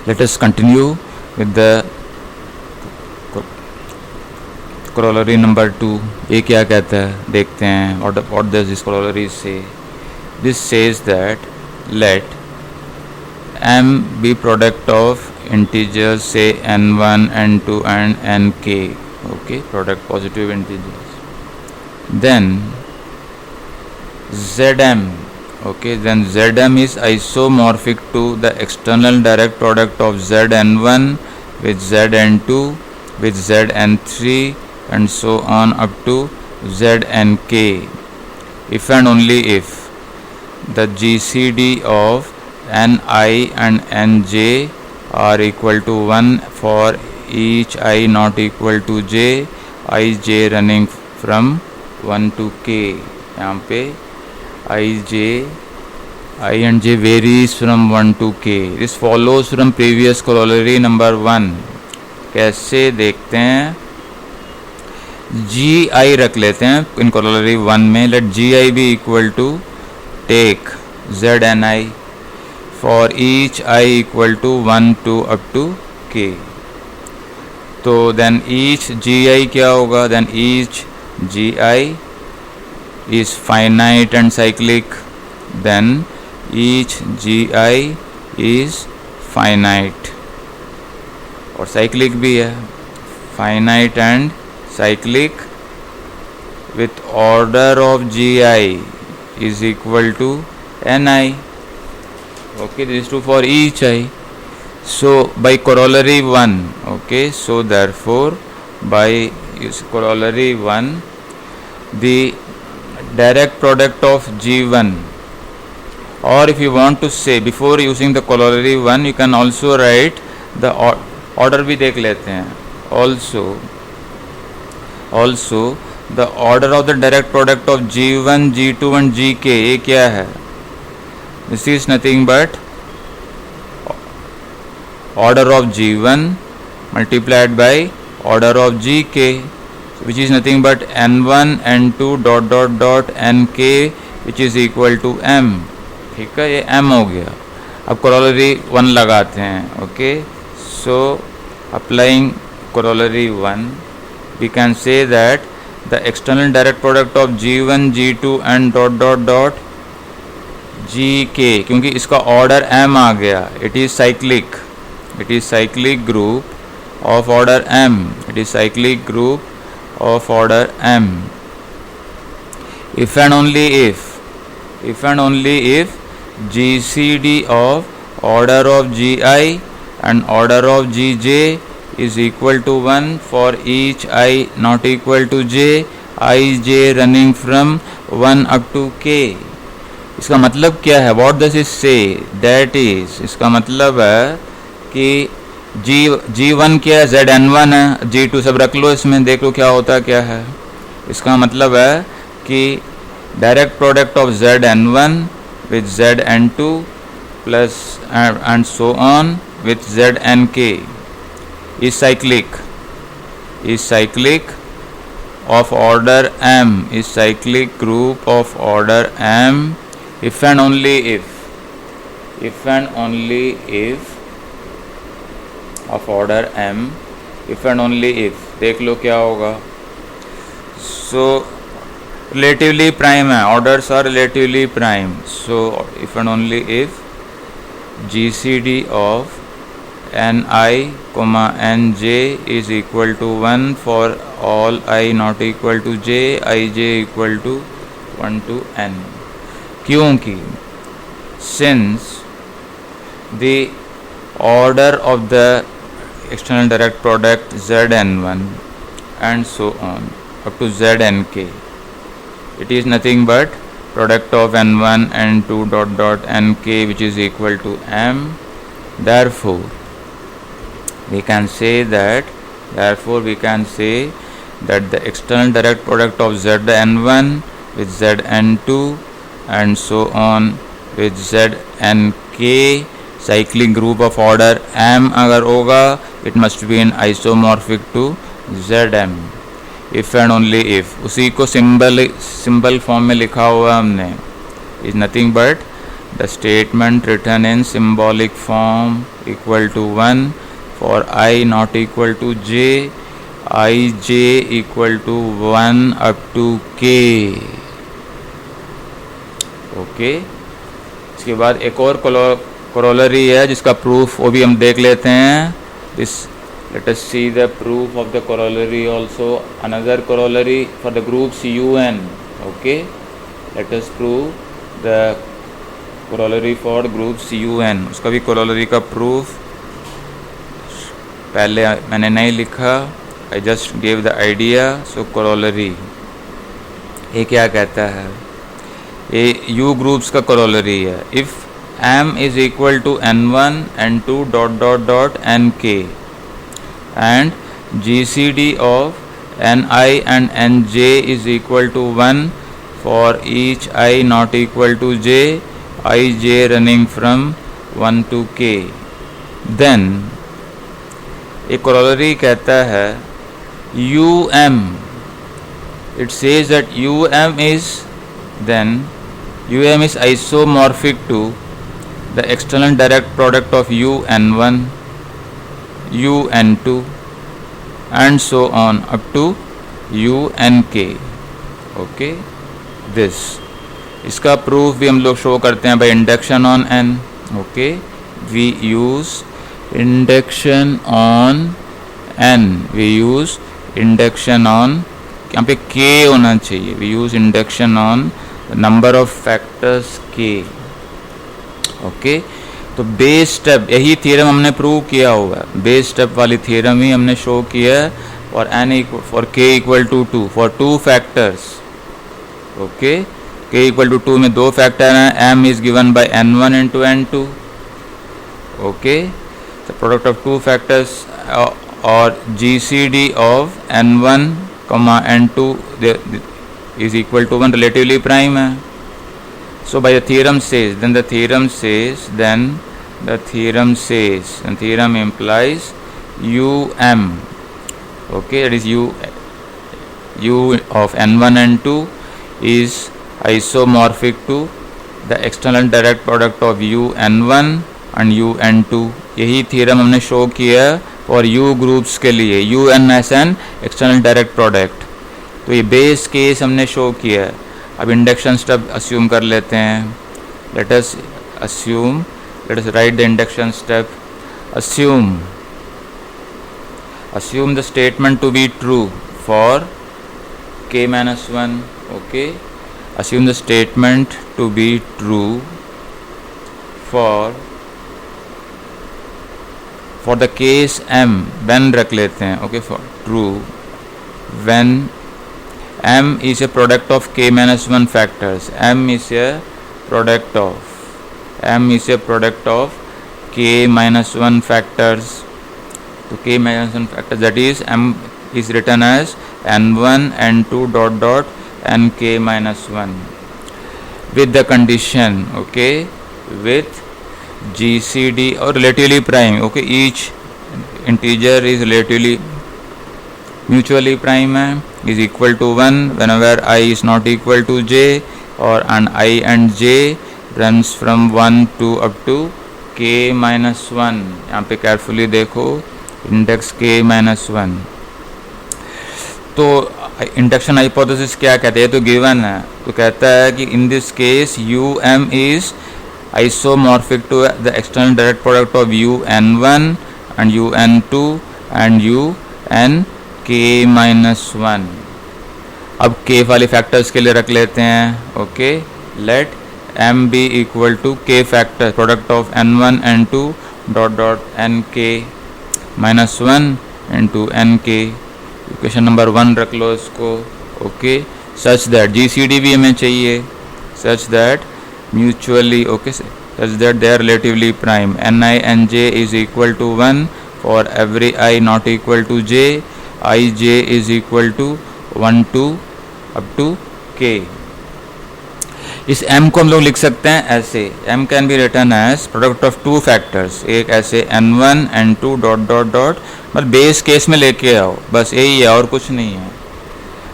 Let us continue with the corollary number 2. ये क्या कहता है देखते हैं. What does this corollary say? This says that let m be product of integers, say n1, n2 and nk. Okay, product positive integers. Then zm. Okay, then zm is isomorphic to the external direct product of zn1 with zn2 with zn3 and so on up to znk, if and only if the GCD of ni and nj are equal to 1 for each I not equal to j, ij running from 1 to k. यहाँ पे I and j varies from 1 to k. This follows from previous corollary number 1. कैसे देखते हैं? जी आई रख लेते हैं इन corollary 1 में. Let ji I be equal to take z n I for each I equal to 1 to up to k. तो then each जी आई क्या होगा? Then each ji I is finite and cyclic. Then each gi is finite और cyclic भी है. Finite and cyclic with order of gi is equal to ni. Okay, this is true for each I. So by corollary 1, okay, so therefore by corollary 1, the direct product of G1, or if you want to say before using the corollary 1, you can also write the order भी देख लेते हैं. Also the order of the direct product of G1, G2 and Gk, ये क्या है? This is nothing but order of G1 multiplied by order of Gk, which is nothing but n1 n2 dot dot dot nk, which is equal to m. ठीक है, ये m हो गया. अब corollary 1 लगाते हैं. Okay, so applying corollary 1, we can say that the external direct product of g1 g2 and dot dot dot gk, क्योंकि इसका order m आ गया, it is cyclic group of order m. It is cyclic group of order m. If and only if GCD of order of gi and order of gj is equal to 1 for each I not equal to j, ij running from 1 up to k. इसका मतलब क्या है? What does it say? That is, इसका मतलब है कि G1 क्या है? Zn1 है. G2 सब रख लो इसमें, देख लो क्या होता है, क्या है. इसका मतलब है कि direct product of Zn1 with Zn2 plus and so on with Znk is cyclic of order m, is cyclic group of order m, if and only if of order m, if and only if. देख लो क्या होगा. So relatively prime है, orders are relatively prime. So if and only if GCD of ni, nj is equal to 1 for all I not equal to j, ij equal to 1 to n. क्योंकि since the order of the external direct product Zn1 and so on up to Znk, it is nothing but product of n1 n2 dot dot nk, which is equal to m. Therefore we can say that the external direct product of Zn1 with Zn2 and so on with Znk, cyclic group of order m अगर होगा, it must be in isomorphic to Zm. If and only if, उसी को symbol form में लिखा हुआ हमने, is nothing but the statement written in symbolic form equal to 1 for I not equal to j, ij equal to 1 up to k. Okay, इसके बाद एक और corollary है जिसका प्रूफ वो भी हम देख लेते हैं. This let us see the proof of the corollary also. Another corollary for the groups un. Okay, let us prove the corollary for groups un. उसका भी corollary का proof पहले मैंने नहीं लिखा, I just gave the idea. So corollary ये क्या कहता है, ये u groups का corollary है. If m is equal to n1 n2 dot dot dot nk and GCD of ni and nj is equal to 1 for each I not equal to j, ij running from 1 to k, then एक corollary कहता है um, it says that um is isomorphic to the external direct product of un1, un2 and so on up to unk. Okay, this इसका proof भी हम लोग show करते हैं by induction on n. Okay, we use induction on n, we use induction on, यहाँ पे k होना चाहिए, we use induction on number of factors k. Okay, तो बेस स्टेप यही थ्योरम हमने प्रूव किया हुआ है, बेस स्टेप वाली थ्योरम ही हमने शो किया है for n for k equal to 2 for 2 factors. Okay, k equal to 2 में 2 फैक्टर हैं, m is given by n1 into n2. Okay, the product of 2 factors और GCD of n1 n2 is equal to 1 relatively prime है. So by the theorem says, then the theorem implies um. Okay, that is u of n1 and 2 is isomorphic to the external direct product of un1 and un2. यही theorem हमने show किया for u groups के लिए, un as an external direct product. तो ये base case हमने show किया है. अब इंडक्शन स्टेप अस्यूम कर लेते हैं. Let us right the induction step. assume the statement to be true for k minus 1. Okay, assume the statement to be true for the case m, when रख लेते हैं. Okay, for true when m is a product of k minus 1 factors. m is a product of k minus 1 factors. So k minus 1 factors, that is m is written as n1 n2 dot dot nk minus 1 with the condition, okay, with GCD or relatively prime. Okay, each integer is relatively mutually prime is equal to 1 whenever I is not equal to j, or and I and j runs from 1 to up to k minus 1. यहाँ पे carefully देखो, index k minus 1. तो induction hypothesis क्या कहते हैं, तो given है, तो कहता है कि in this case um is isomorphic to the external direct product of un1 and un2 and k minus 1. अब k वाले फैक्टर्स के लिए रख लेते हैं. Okay, let m be equal to k factor product of n1 n2 dot dot nk minus 1 into nk. Equation number 1 रख लो इसको. Okay, such that GCD भी हमें चाहिए, such that mutually, okay, such that they are relatively prime. ni and j is equal to 1 for every I not equal to j, ij is equal to 1 to up to k. इस m को हम लोग लिख सकते हैं ऐसे, m can be written as product of 2 factors. एक ऐसे n1 n2 dot dot dot, मतलब बेस केस में लेके आओ, बस यही है और कुछ नहीं है.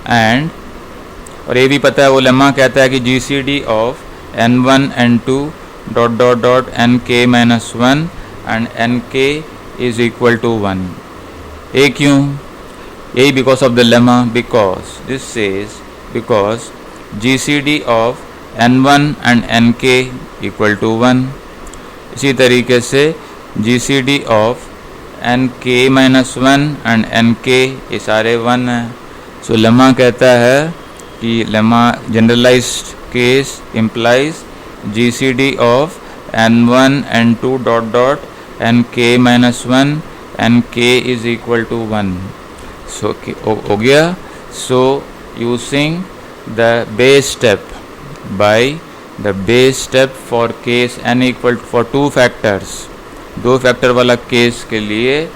एंड और ये भी पता है, वो लेमा कहता है कि GCD of n1 n2 dot dot dot nk minus 1 and nk is equal to 1. A क्यों? A because of the lemma, because this says because GCD of n1 and nk equal to 1. इसी तरीके से GCD of nk minus 1 and nk ये सारे 1 हैं. सो lemma कहता है कि lemma generalized case implies GCD of n1 n2 dot dot nk minus 1 nk is equal to 1. So हो गया. So using the base step, by the base step for case n equal for two factors, दो factor वाला case के लिए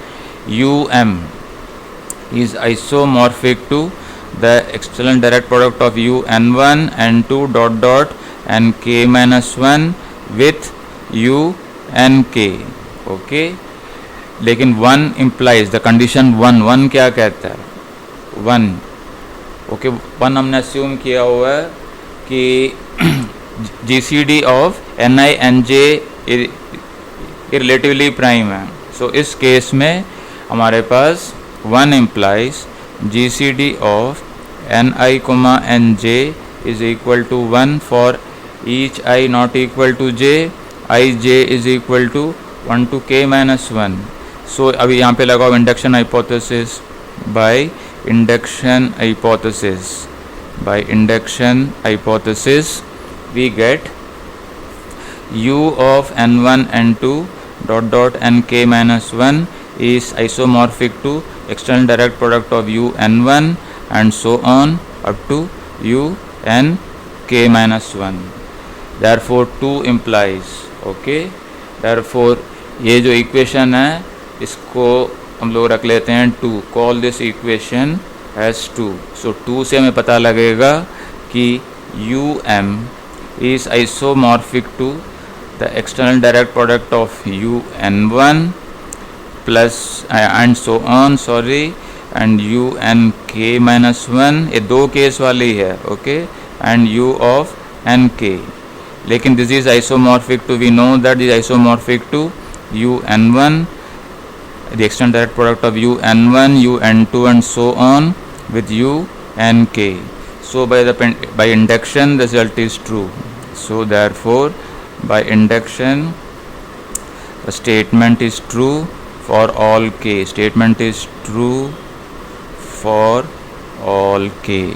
um is isomorphic to the external direct product of un1 n2 dot dot nk minus 1 with nk. Okay, लेकिन 1 implies the condition 1 क्या कहता है? 1 okay, 1 हमने assume किया हुआ है कि GCD of ni nj relatively prime है. सो इस केस में हमारे पास 1 implies GCD of ni, nj is equal to 1 for each I not equal to j, ij is equal to 1 to k minus 1. सो अभी यहाँ पे लगाओ induction hypothesis. By induction hypothesis we get u of n1 n2 dot dot nk minus 1 is isomorphic to external direct product of un1 and so on up to nk minus 1. therefore 2 implies. okay, therefore ये जो equation है इसको हम लोग रख लेते हैं 2. Call this equation as 2. So 2 से हमें पता लगेगा कि um is isomorphic to the external direct product of un1 plus and so on and unk minus 1. ये दो केस वाली है. Okay, and u of nk. लेकिन this is isomorphic to, we know that this is isomorphic to un1, the external direct product of un1 un2 and so on with unk. So by induction the result is true. So therefore by induction the statement is true for all k. Statement is true for all k.